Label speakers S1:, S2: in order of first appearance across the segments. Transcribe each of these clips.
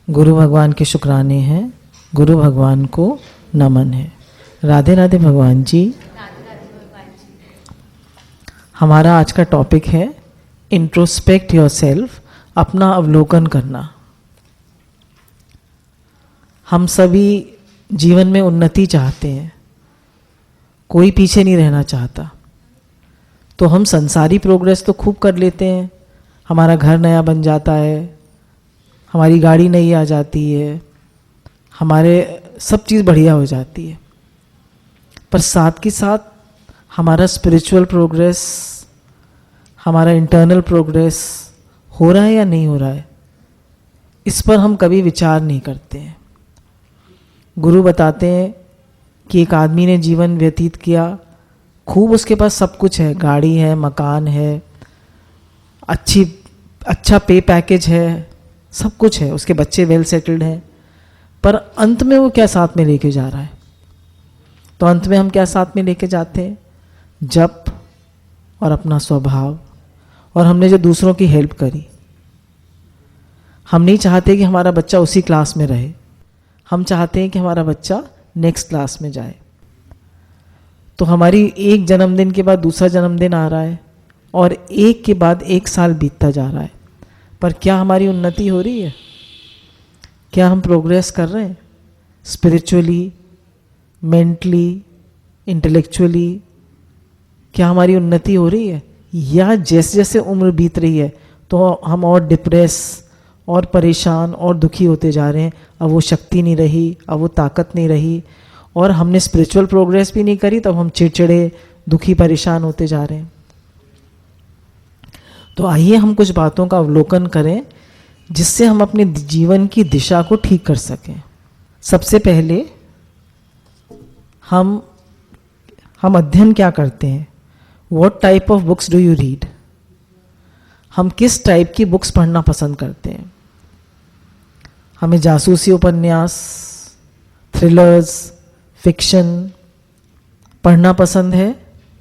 S1: गुरु भगवान के शुक्राने हैं, गुरु भगवान को नमन है। राधे राधे भगवान जी। हमारा आज का टॉपिक है इंट्रोस्पेक्ट योरसेल्फ, अपना अवलोकन करना। हम सभी जीवन में उन्नति चाहते हैं, कोई पीछे नहीं रहना चाहता। तो हम संसारी प्रोग्रेस तो खूब कर लेते हैं, हमारा घर नया बन जाता है, हमारी गाड़ी नई आ जाती है, हमारे सब चीज़ बढ़िया हो जाती है। पर साथ के साथ हमारा स्पिरिचुअल प्रोग्रेस, हमारा इंटरनल प्रोग्रेस हो रहा है या नहीं हो रहा है, इस पर हम कभी विचार नहीं करते हैं। गुरु बताते हैं कि एक आदमी ने जीवन व्यतीत किया, खूब उसके पास सब कुछ है, गाड़ी है, मकान है, अच्छा पे पैकेज है, सब कुछ है, उसके बच्चे वेल सेटल्ड हैं, पर अंत में वो क्या साथ में लेके जा रहा है? तो अंत में हम क्या साथ में लेके जाते हैं? जप और अपना स्वभाव, और हमने जो दूसरों की हेल्प करी। हम नहीं चाहते कि हमारा बच्चा उसी क्लास में रहे, हम चाहते हैं कि हमारा बच्चा नेक्स्ट क्लास में जाए। तो हमारी एक जन्मदिन के बाद दूसरा जन्मदिन आ रहा है और एक के बाद एक साल बीतता जा रहा है, पर क्या हमारी उन्नति हो रही है? क्या हम प्रोग्रेस कर रहे हैं स्पिरिचुअली, मेंटली, इंटेलेक्चुअली? क्या हमारी उन्नति हो रही है? या जैसे जैसे उम्र बीत रही है तो हम और डिप्रेस और परेशान और दुखी होते जा रहे हैं? अब वो शक्ति नहीं रही, अब वो ताकत नहीं रही, और हमने स्पिरिचुअल प्रोग्रेस भी नहीं करी, तब हम चिड़चिड़े, दुखी, परेशान होते जा रहे हैं। तो आइए हम कुछ बातों का अवलोकन करें जिससे हम अपने जीवन की दिशा को ठीक कर सकें। सबसे पहले हम अध्ययन क्या करते हैं? What type of books do you read? हम किस टाइप की बुक्स पढ़ना पसंद करते हैं? हमें जासूसी उपन्यास, थ्रिलर्स, फिक्शन पढ़ना पसंद है,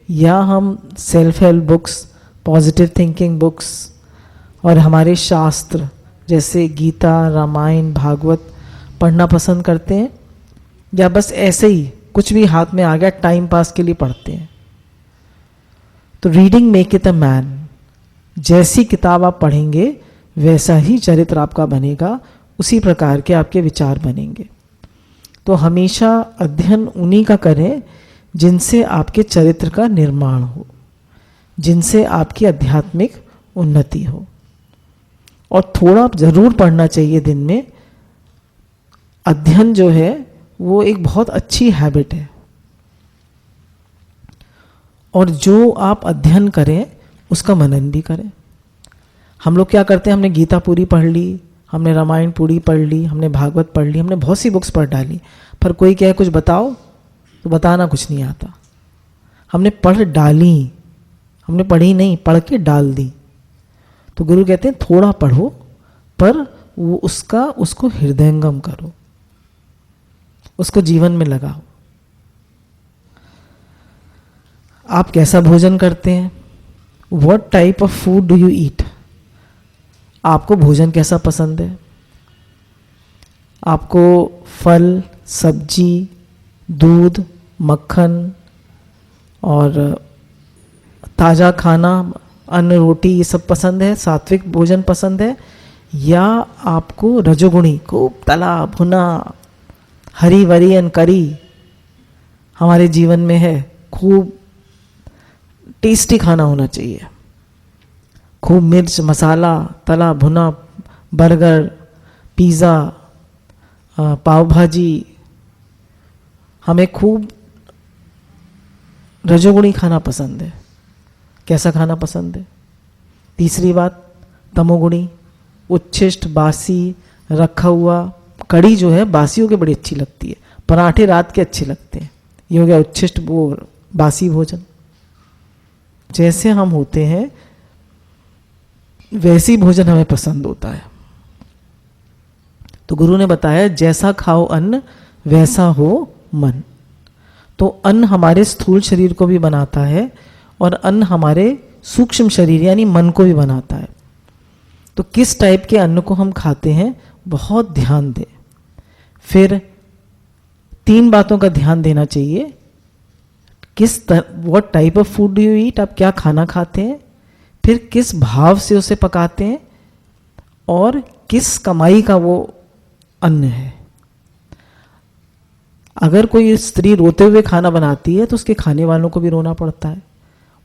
S1: या हम self help books, positive thinking books और हमारे शास्त्र जैसे गीता, रामायण, भागवत पढ़ना पसंद करते हैं, या बस ऐसे ही कुछ भी हाथ में आ गया टाइम पास के लिए पढ़ते हैं? तो reading make it a man. जैसी किताब आप पढ़ेंगे वैसा ही चरित्र आपका बनेगा, उसी प्रकार के आपके विचार बनेंगे। तो हमेशा अध्ययन उन्हीं का करें जिनसे आपके चरित्र का निर्माण हो, जिनसे आपकी आध्यात्मिक उन्नति हो। और थोड़ा ज़रूर पढ़ना चाहिए दिन में। अध्ययन जो है वो एक बहुत अच्छी हैबिट है, और जो आप अध्ययन करें उसका मनन भी करें। हम लोग क्या करते हैं, हमने गीता पूरी पढ़ ली, हमने रामायण पूरी पढ़ ली, हमने भागवत पढ़ ली, हमने बहुत सी बुक्स पढ़ डाली, पर कोई कहे कुछ बताओ तो बताना कुछ नहीं आता। हमने पढ़ डाली, हमने पढ़ी नहीं, पढ़ के डाल दी। तो गुरु कहते हैं थोड़ा पढ़ो, पर वो उसको हृदयंगम करो, उसको जीवन में लगाओ। आप कैसा भोजन करते हैं? What type of food do you eat? आपको भोजन कैसा पसंद है? आपको फल, सब्जी, दूध, मक्खन और ताज़ा खाना, अन्न, रोटी, ये सब पसंद है? सात्विक भोजन पसंद है? या आपको रजोगुणी, खूब तला भुना, हरी वरी एंड करी हमारे जीवन में है, खूब टेस्टी खाना होना चाहिए, खूब मिर्च, मसाला, तला भुना, बर्गर, पिज़्ज़ा, पाव भाजी, हमें खूब रजोगुणी खाना पसंद है? कैसा खाना पसंद है? तीसरी बात, तमोगुणी, उच्छिष्ट, बासी, रखा हुआ। कड़ी जो है बासियों के बड़ी अच्छी लगती है, पराठे रात के अच्छे लगते हैं, ये हो गया उच्छिष्ट, वो बासी भोजन। जैसे हम होते हैं वैसी भोजन हमें पसंद होता है। तो गुरु ने बताया जैसा खाओ अन्न वैसा हो मन। तो अन्न हमारे स्थूल शरीर को भी बनाता है और अन्न हमारे सूक्ष्म शरीर यानी मन को भी बनाता है। तो किस टाइप के अन्न को हम खाते हैं बहुत ध्यान दें। फिर 3 बातों का ध्यान देना चाहिए। What type of food do you eat, आप क्या खाना खाते हैं, फिर किस भाव से उसे पकाते हैं, और किस कमाई का वो अन्न है। अगर कोई स्त्री रोते हुए खाना बनाती है तो उसके खाने वालों को भी रोना पड़ता है।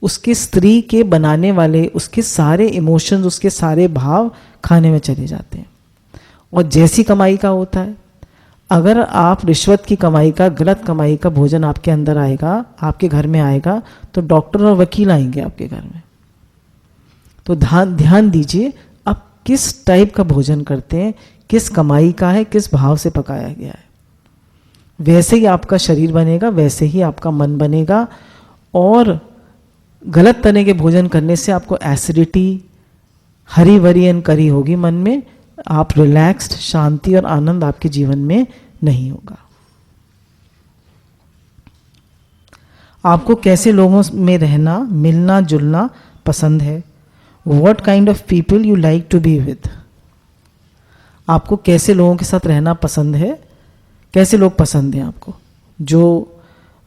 S1: उसकी स्त्री के बनाने वाले उसके सारे इमोशंस, उसके सारे भाव खाने में चले जाते हैं। और जैसी कमाई का होता है, अगर आप रिश्वत की कमाई का, गलत कमाई का भोजन आपके अंदर आएगा, आपके घर में आएगा, तो डॉक्टर और वकील आएंगे आपके घर में। तो ध्यान दीजिए आप किस टाइप का भोजन करते हैं, किस कमाई का है, किस भाव से पकाया गया है। वैसे ही आपका शरीर बनेगा, वैसे ही आपका मन बनेगा। और गलत तरह के भोजन करने से आपको एसिडिटी, हरी भरी एंड करी होगी मन में, आप रिलैक्स्ड, शांति और आनंद आपके जीवन में नहीं होगा। आपको कैसे लोगों में रहना, मिलना जुलना पसंद है? What kind of people you like to be with? आपको कैसे लोगों के साथ रहना पसंद है? कैसे लोग पसंद हैं आपको? जो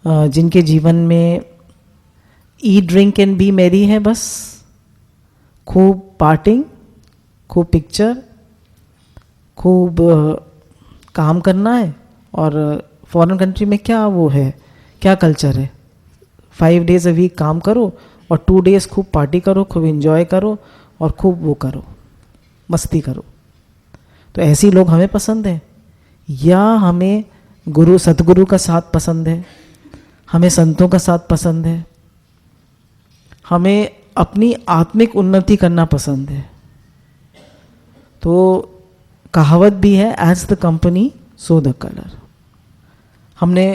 S1: जिनके जीवन में eat drink and B Mary है, बस खूब पार्टिंग, खूब पिक्चर, खूब काम करना है। और फॉरेन कंट्री में क्या वो है, क्या कल्चर है, 5 days a week काम करो और 2 days खूब पार्टी करो, खूब एंजॉय करो और खूब वो करो, मस्ती करो। तो ऐसे लोग हमें पसंद हैं? या हमें सतगुरु का साथ पसंद है, हमें संतों का साथ पसंद है, हमें अपनी आत्मिक उन्नति करना पसंद है? तो कहावत भी है, as the company so the colour. हमने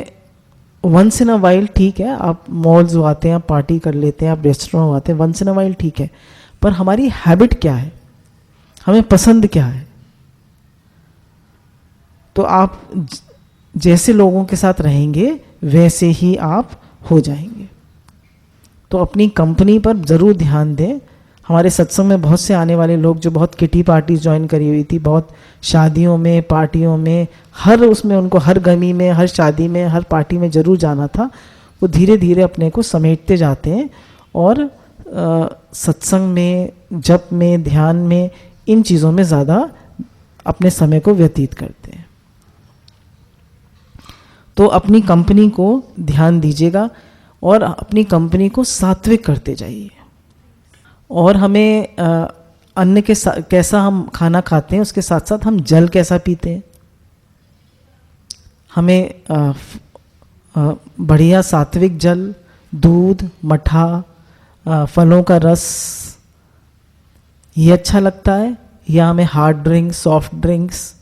S1: वंस इन अ वाइल, ठीक है, आप मॉल्स आते हैं, आप पार्टी कर लेते हैं, आप रेस्टोरेंट आते हैं, वंस इन अ वाइल ठीक है, पर हमारी हैबिट क्या है, हमें पसंद क्या है? तो आप जैसे लोगों के साथ रहेंगे वैसे ही आप हो जाएंगे। तो अपनी कंपनी पर ज़रूर ध्यान दें। हमारे सत्संग में बहुत से आने वाले लोग जो बहुत किटी पार्टीज ज्वाइन करी हुई थी, बहुत शादियों में, पार्टियों में, हर उसमें उनको हर गमी में, हर शादी में, हर पार्टी में ज़रूर जाना था, वो धीरे धीरे अपने को समेटते जाते हैं और सत्संग में, जप में, ध्यान में, इन चीज़ों में ज़्यादा अपने समय को व्यतीत करते हैं। तो अपनी कंपनी को ध्यान दीजिएगा और अपनी कंपनी को सात्विक करते जाइए। और हमें अन्न के कैसा हम खाना खाते हैं, उसके साथ साथ हम जल कैसा पीते हैं। हमें बढ़िया सात्विक जल, दूध, मठा, फलों का रस, ये अच्छा लगता है, या हमें हार्ड ड्रिंक्स, सॉफ्ट ड्रिंक्स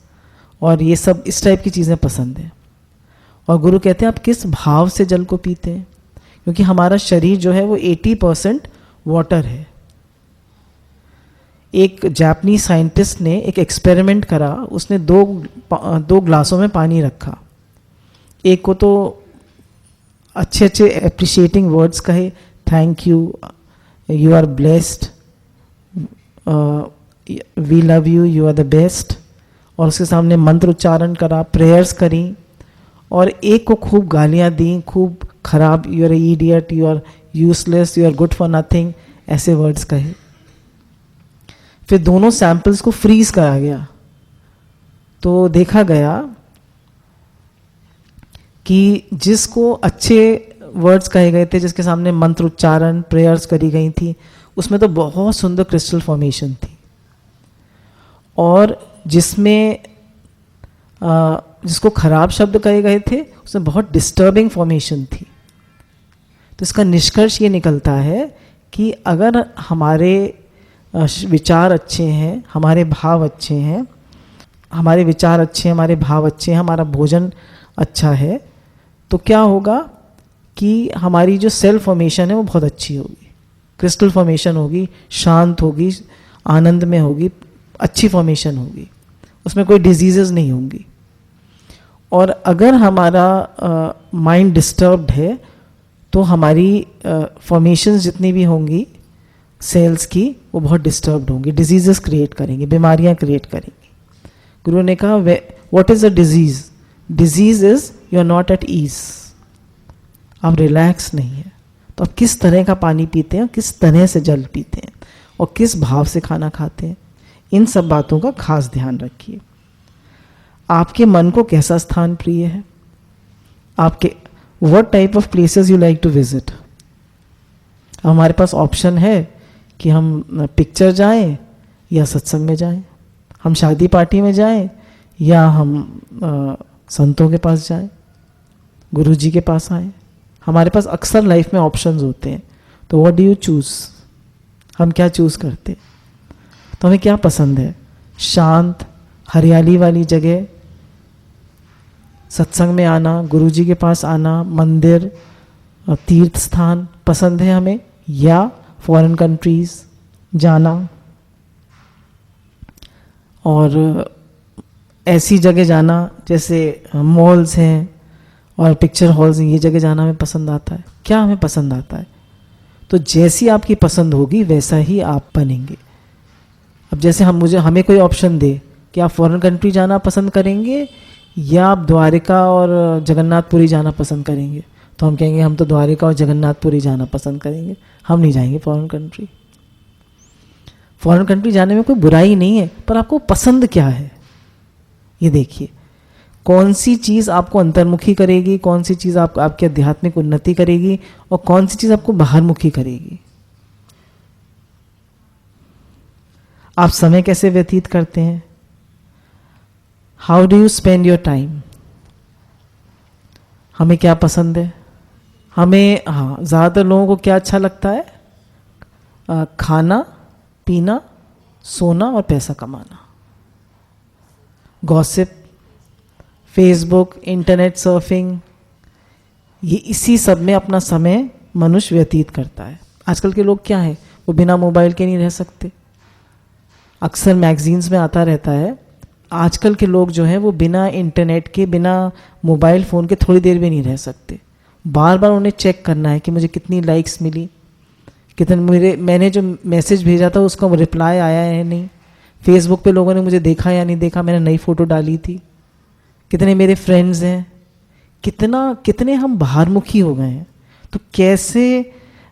S1: और ये सब इस टाइप की चीज़ें पसंद है। और गुरु कहते हैं आप किस भाव से जल को पीते हैं, क्योंकि हमारा शरीर जो है वो 80% वाटर है। एक जापानी साइंटिस्ट ने एक एक्सपेरिमेंट करा, उसने दो ग्लासों में पानी रखा, एक को तो अच्छे अच्छे अप्रिशिएटिंग वर्ड्स कहे, thank you, you are blessed, we love you, you are the best, और उसके सामने मंत्र उच्चारण करा, प्रेयर्स करी, और एक को खूब गालियाँ दी, खूब खराब, you are idiot, you are useless, you are good for nothing, ऐसे वर्ड्स कहे। फिर दोनों सैंपल्स को फ्रीज करा गया, तो देखा गया कि जिसको अच्छे वर्ड्स कहे गए थे, जिसके सामने मंत्र उच्चारण, प्रेयर्स करी गई थी, उसमें तो बहुत सुंदर क्रिस्टल फॉर्मेशन थी, और जिसमें जिसको खराब शब्द कहे गए थे उसमें बहुत डिस्टर्बिंग फॉर्मेशन थी। तो इसका निष्कर्ष ये निकलता है कि अगर हमारे विचार अच्छे हैं, हमारे भाव अच्छे हैं, हमारे विचार अच्छे हैं, हमारे भाव अच्छे हैं, हमारा भोजन अच्छा है, तो क्या होगा कि हमारी जो सेल फॉर्मेशन है वो बहुत अच्छी होगी, क्रिस्टल फॉर्मेशन होगी, शांत होगी, आनंद में होगी, अच्छी फॉर्मेशन होगी, उसमें कोई डिजीजेस नहीं होंगी। और अगर हमारा माइंड डिस्टर्ब्ड है तो हमारी फॉर्मेशंस जितनी भी होंगी सेल्स की, वो बहुत डिस्टर्ब्ड होंगी, डिजीजेस क्रिएट करेंगी, बीमारियां क्रिएट करेंगी, गुरु ने कहा what is a disease? Disease is you are not at ease, आप रिलैक्स नहीं है। तो आप किस तरह का पानी पीते हैं, किस तरह से जल पीते हैं और किस भाव से खाना खाते हैं, इन सब बातों का खास ध्यान रखिए। आपके मन को कैसा स्थान प्रिय है, आपके what type of places you like to visit. हमारे पास ऑप्शन है कि हम पिक्चर जाएं या सत्संग में जाएं, हम शादी पार्टी में जाएं या हम संतों के पास जाएं, गुरु जी के पास आएं। हमारे पास अक्सर लाइफ में ऑप्शंस होते हैं, तो व्हाट डू यू चूज? हम क्या चूज करते हैं? तो हमें क्या पसंद है? शांत हरियाली वाली जगह, सत्संग में आना, गुरु जी के पास आना, मंदिर, तीर्थ स्थान पसंद है हमें, या फॉरेन कंट्रीज जाना और ऐसी जगह जाना जैसे मॉल्स हैं और पिक्चर हॉल्स हैं, ये जगह जाना हमें पसंद आता है? क्या हमें पसंद आता है? तो जैसी आपकी पसंद होगी वैसा ही आप बनेंगे। अब जैसे हमें कोई ऑप्शन दे कि आप फॉरेन कंट्री जाना पसंद करेंगे या आप द्वारिका और जगन्नाथपुरी जाना पसंद करेंगे, तो हम कहेंगे हम तो द्वारिका और जगन्नाथपुरी जाना पसंद करेंगे, हम नहीं जाएंगे फॉरेन कंट्री। फॉरेन कंट्री जाने में कोई बुराई नहीं है, पर आपको पसंद क्या है ये देखिए। कौन सी चीज़ आपको अंतर्मुखी करेगी, कौन सी चीज़ आपकी आध्यात्मिक उन्नति करेगी और कौन सी चीज़ आपको बाहरमुखी करेगी। आप समय कैसे व्यतीत करते हैं? How do you spend your time? हमें क्या पसंद है? हमें ज़्यादातर लोगों को क्या अच्छा लगता है? खाना, पीना, सोना और पैसा कमाना। गॉसिप, फेसबुक, इंटरनेट सर्फिंग, ये इसी सब में अपना समय मनुष्य व्यतीत करता है। आजकल के लोग क्या है, वो बिना मोबाइल के नहीं रह सकते। अक्सर मैगजीन्स में आता रहता है आजकल के लोग जो हैं वो बिना इंटरनेट के, बिना मोबाइल फ़ोन के थोड़ी देर भी नहीं रह सकते। बार बार उन्हें चेक करना है कि मुझे कितनी लाइक्स मिली, कितने मैंने जो मैसेज भेजा था उसका रिप्लाई आया है नहीं, फेसबुक पे लोगों ने मुझे देखा या नहीं देखा, मैंने नई फ़ोटो डाली थी, कितने मेरे फ्रेंड्स हैं, कितने हम बाहरमुखी हो गए हैं। तो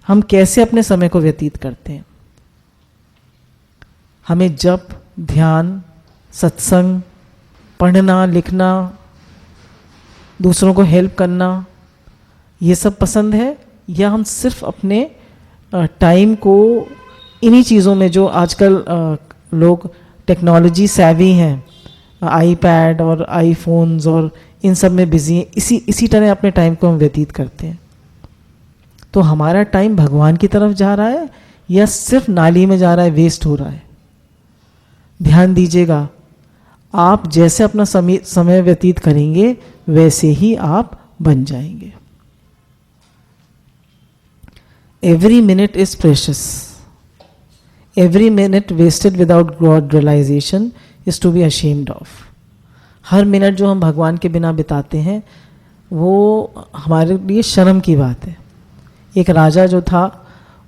S1: हम कैसे अपने समय को व्यतीत करते हैं? हमें जप, ध्यान, सत्संग, पढ़ना, लिखना, दूसरों को हेल्प करना, ये सब पसंद है, या हम सिर्फ अपने टाइम को इन्हीं चीज़ों में, जो आजकल लोग टेक्नोलॉजी सैवी हैं, आईपैड और आईफोन्स और इन सब में बिजी हैं, इसी तरह अपने टाइम को हम व्यतीत करते हैं। तो हमारा टाइम भगवान की तरफ जा रहा है या सिर्फ नाली में जा रहा है, वेस्ट हो रहा है? ध्यान दीजिएगा, आप जैसे अपना समय व्यतीत करेंगे वैसे ही आप बन जाएंगे। Every minute is precious, every minute wasted without God realisation is to be ashamed of. हर मिनट जो हम भगवान के बिना बिताते हैं वो हमारे लिए शर्म की बात है। एक राजा जो था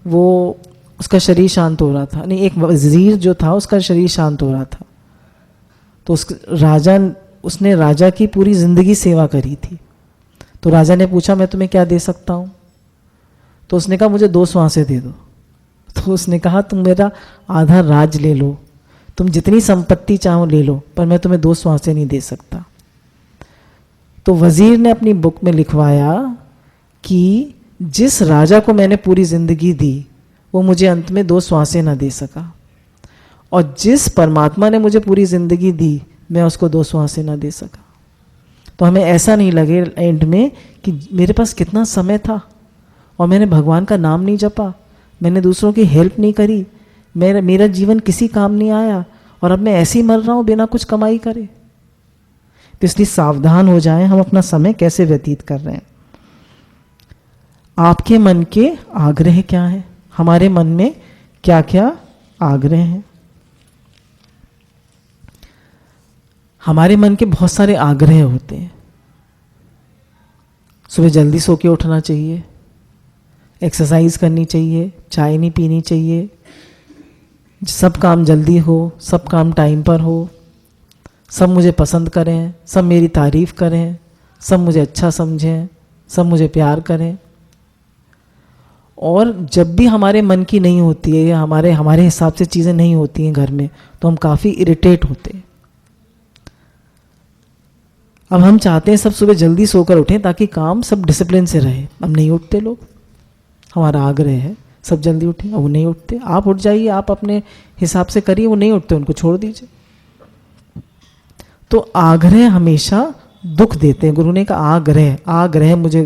S1: वो, उसका शरीर शांत हो रहा था, नहीं, एक वजीर जो था उसका शरीर शांत हो रहा था, तो उसने राजा की पूरी जिंदगी सेवा करी थी। तो राजा ने पूछा मैं तुम्हें क्या दे सकता हूँ? तो उसने कहा मुझे 2 श्वासें दे दो। तो उसने कहा तुम मेरा आधा राज ले लो, तुम जितनी संपत्ति चाहो ले लो, पर मैं तुम्हें 2 श्वासें नहीं दे सकता। तो वजीर ने अपनी बुक में लिखवाया कि जिस राजा को मैंने पूरी जिंदगी दी वो मुझे अंत में 2 श्वासें ना दे सका, और जिस परमात्मा ने मुझे पूरी जिंदगी दी मैं उसको 2 श्वासें ना दे सका। तो हमें ऐसा नहीं लगे एंड में कि मेरे पास कितना समय था और मैंने भगवान का नाम नहीं जपा, मैंने दूसरों की हेल्प नहीं करी, मेरा जीवन किसी काम नहीं आया और अब मैं ऐसे ही मर रहा हूँ बिना कुछ कमाई करे। तो इसलिए सावधान हो जाएं, हम अपना समय कैसे व्यतीत कर रहे हैं। आपके मन के आग्रह क्या है? हमारे मन में क्या क्या आग्रह हैं? हमारे मन के बहुत सारे आग्रह होते हैं। सुबह जल्दी सो के उठना चाहिए, एक्सरसाइज करनी चाहिए, चाय नहीं पीनी चाहिए, सब काम जल्दी हो, सब काम टाइम पर हो, सब मुझे पसंद करें, सब मेरी तारीफ करें, सब मुझे अच्छा समझें, सब मुझे प्यार करें। और जब भी हमारे मन की नहीं होती है या हमारे हिसाब से चीज़ें नहीं होती हैं घर में, तो हम काफ़ी इरिटेट होते हैं। अब हम चाहते हैं सब सुबह जल्दी सोकर उठें ताकि काम सब डिसिप्लिन से रहे। अब नहीं उठते लोग, हमारा आग्रह है सब जल्दी उठें, अब वो नहीं उठते। आप उठ जाइए, आप अपने हिसाब से करिए, वो नहीं उठते उनको छोड़ दीजिए। तो आग्रह हमेशा दुख देते हैं। गुरु ने कहा आग्रह मुझे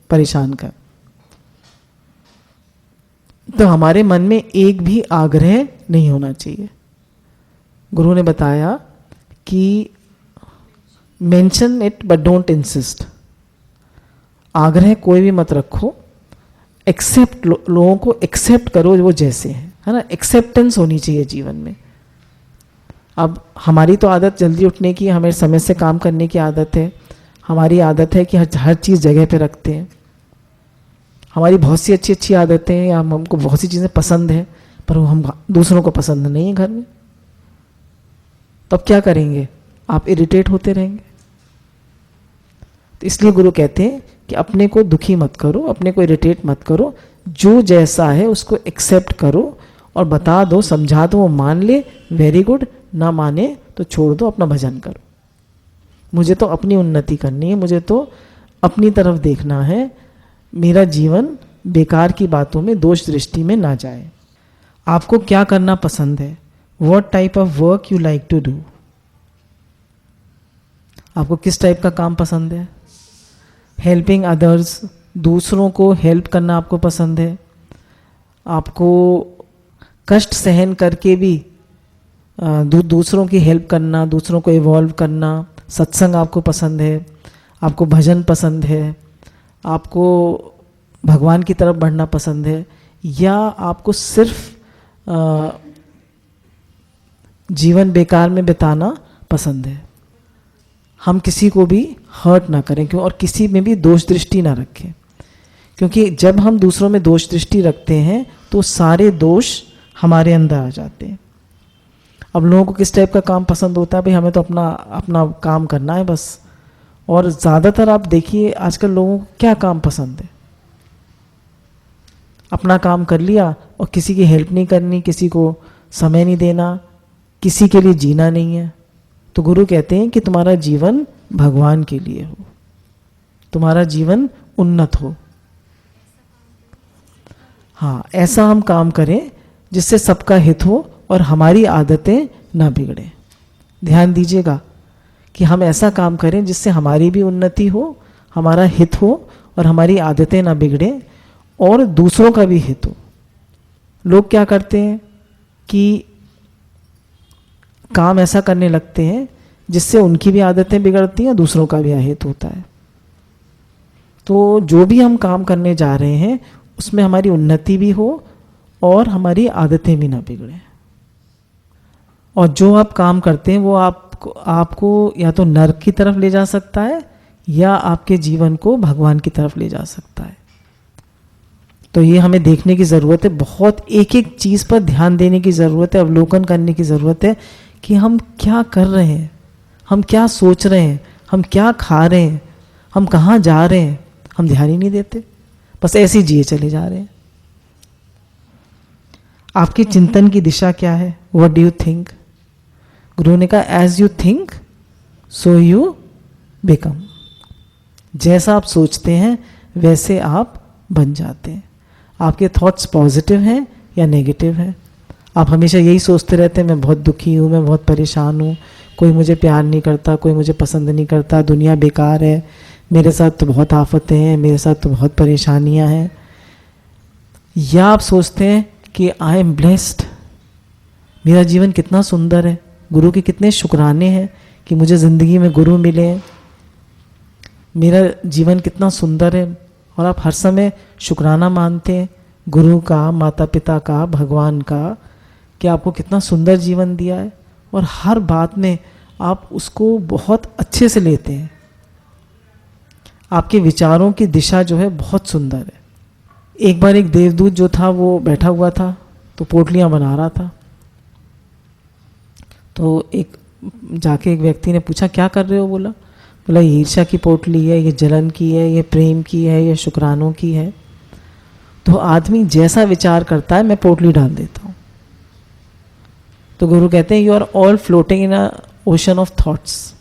S1: परेशान कर। तो हमारे मन में एक भी आग्रह नहीं होना चाहिए। गुरु ने बताया कि mention it but don't insist. आग्रह कोई भी मत रखो, एक्सेप्ट लोगों को एक्सेप्ट करो वो जैसे हैं, है ना। एक्सेप्टेंस होनी चाहिए जीवन में। अब हमारी तो आदत जल्दी उठने की, हमें समय से काम करने की आदत है। हमारी आदत है कि हर चीज़ जगह पे रखते हैं। हमारी बहुत सी अच्छी अच्छी आदतें हैं, या हमको बहुत सी चीज़ें पसंद हैं, पर वो हम दूसरों को पसंद नहीं है घर में। तब क्या करेंगे? आप इरिटेट होते रहेंगे। तो इसलिए गुरु कहते हैं कि अपने को दुखी मत करो, अपने को इरिटेट मत करो, जो जैसा है उसको एक्सेप्ट करो और बता दो, समझा दो, वो मान ले वेरी गुड, ना माने तो छोड़ दो, अपना भजन करो। मुझे तो अपनी उन्नति करनी है, मुझे तो अपनी तरफ देखना है, मेरा जीवन बेकार की बातों में, दोष दृष्टि में ना जाए। आपको क्या करना पसंद है? What type of work you like to do? आपको किस टाइप का काम पसंद है? हेल्पिंग अदर्स, दूसरों को हेल्प करना आपको पसंद है? आपको कष्ट सहन करके भी दूसरों की हेल्प करना, दूसरों को इवॉल्व करना, सत्संग आपको पसंद है? आपको भजन पसंद है? आपको भगवान की तरफ बढ़ना पसंद है? या आपको सिर्फ जीवन बेकार में बिताना पसंद है? हम किसी को भी हर्ट ना करें, क्यों, और किसी में भी दोष दृष्टि ना रखें, क्योंकि जब हम दूसरों में दोष दृष्टि रखते हैं तो सारे दोष हमारे अंदर आ जाते हैं। अब लोगों को किस टाइप का काम पसंद होता है? भाई हमें तो अपना काम करना है बस। और ज़्यादातर आप देखिए आजकल लोगों को क्या काम पसंद है? अपना काम कर लिया और किसी की हेल्प नहीं करनी, किसी को समय नहीं देना, किसी के लिए जीना नहीं है। तो गुरु कहते हैं कि तुम्हारा जीवन भगवान के लिए हो, तुम्हारा जीवन उन्नत हो। हाँ, ऐसा हम काम करें जिससे सबका हित हो और हमारी आदतें ना बिगड़े। ध्यान दीजिएगा कि हम ऐसा काम करें जिससे हमारी भी उन्नति हो, हमारा हित हो और हमारी आदतें ना बिगड़े और दूसरों का भी हित हो। लोग क्या करते हैं कि काम ऐसा करने लगते हैं जिससे उनकी भी आदतें बिगड़ती हैं, दूसरों का भी अहित होता है। तो जो भी हम काम करने जा रहे हैं उसमें हमारी उन्नति भी हो और हमारी आदतें भी ना बिगड़े। और जो आप काम करते हैं वो आपको या तो नरक की तरफ ले जा सकता है या आपके जीवन को भगवान की तरफ ले जा सकता है। तो ये हमें देखने की ज़रूरत है, बहुत एक एक चीज़ पर ध्यान देने की ज़रूरत है, अवलोकन करने की ज़रूरत है कि हम क्या कर रहे हैं, हम क्या सोच रहे हैं, हम क्या खा रहे हैं, हम कहाँ जा रहे हैं, हम ध्यान ही नहीं देते, बस ऐसे ही जिए चले जा रहे हैं। आपके चिंतन की दिशा क्या है? What do you think? गुरु ने कहा as you think so you become. जैसा आप सोचते हैं वैसे आप बन जाते हैं। आपके थॉट्स पॉजिटिव हैं या नेगेटिव हैं? आप हमेशा यही सोचते रहते हैं मैं बहुत दुखी हूँ, मैं बहुत परेशान हूँ, कोई मुझे प्यार नहीं करता, कोई मुझे पसंद नहीं करता, दुनिया बेकार है, मेरे साथ तो बहुत आफतें हैं, मेरे साथ तो बहुत परेशानियाँ हैं। या आप सोचते हैं कि आई एम ब्लेस्ड, मेरा जीवन कितना सुंदर है, गुरु के कितने शुक्राने हैं कि मुझे ज़िंदगी में गुरु मिले हैं, मेरा जीवन कितना सुंदर है। और आप हर समय शुक्राना मानते हैं गुरु का, माता पिता का, भगवान का, कि आपको कितना सुंदर जीवन दिया है। और हर बात में आप उसको बहुत अच्छे से लेते हैं। आपके विचारों की दिशा जो है बहुत सुंदर है। एक बार एक देवदूत जो था वो बैठा हुआ था तो पोटलियाँ बना रहा था। तो एक जाके एक व्यक्ति ने पूछा क्या कर रहे हो, बोला ये ईर्ष्या की पोटली है, ये जलन की है, ये प्रेम की है, ये शुक्रानों की है। तो आदमी जैसा विचार करता है मैं पोटली डाल देता हूँ। तो गुरु कहते हैं you are all floating in a ocean of thoughts.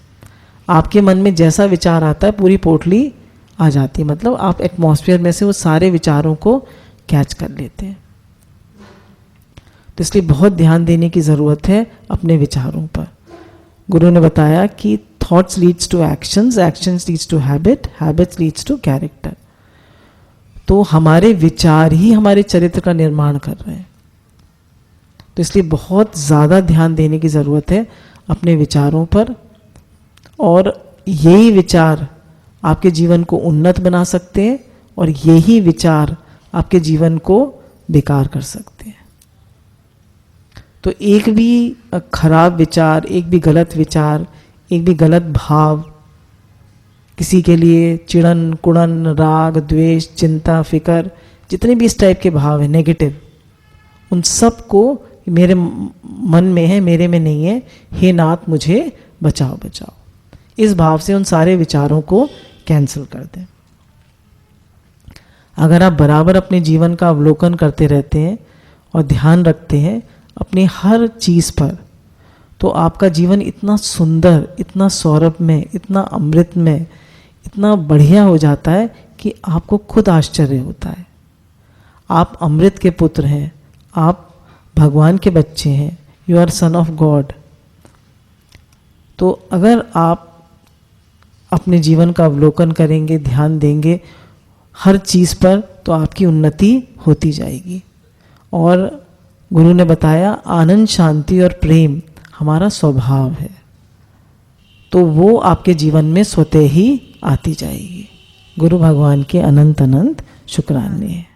S1: आपके मन में जैसा विचार आता है पूरी पोटली आ जाती है, मतलब आप एटमॉस्फेयर में से वो सारे विचारों को कैच कर लेते हैं। तो इसलिए बहुत ध्यान देने की ज़रूरत है अपने विचारों पर। गुरु ने बताया कि thoughts leads to actions, actions leads to habit, habits leads to character. तो हमारे विचार ही हमारे चरित्र का निर्माण कर रहे हैं। तो इसलिए बहुत ज़्यादा ध्यान देने की ज़रूरत है अपने विचारों पर, और यही विचार आपके जीवन को उन्नत बना सकते हैं और यही विचार आपके जीवन को बेकार कर सकते हैं। तो एक भी खराब विचार, एक भी गलत विचार, एक भी गलत भाव, किसी के लिए चिड़न, कुड़न, राग, द्वेष, चिंता, फिक्र, जितने भी इस टाइप के भाव हैं नेगेटिव, उन सब को मेरे मन में है, मेरे में नहीं है, हे नाथ मुझे बचाओ बचाओ, इस भाव से उन सारे विचारों को कैंसिल कर दें। अगर आप बराबर अपने जीवन का अवलोकन करते रहते हैं और ध्यान रखते हैं अपनी हर चीज़ पर, तो आपका जीवन इतना सुंदर, इतना सौरभमय, इतना अमृतमय, इतना बढ़िया हो जाता है कि आपको खुद आश्चर्य होता है। आप अमृत के पुत्र हैं, आप भगवान के बच्चे हैं, you are son of God. तो अगर आप अपने जीवन का अवलोकन करेंगे, ध्यान देंगे हर चीज़ पर, तो आपकी उन्नति होती जाएगी। और गुरु ने बताया आनंद, शांति और प्रेम हमारा स्वभाव है, तो वो आपके जीवन में स्वतः ही आती जाएगी। गुरु भगवान के अनंत अनंत शुक्राने हैं।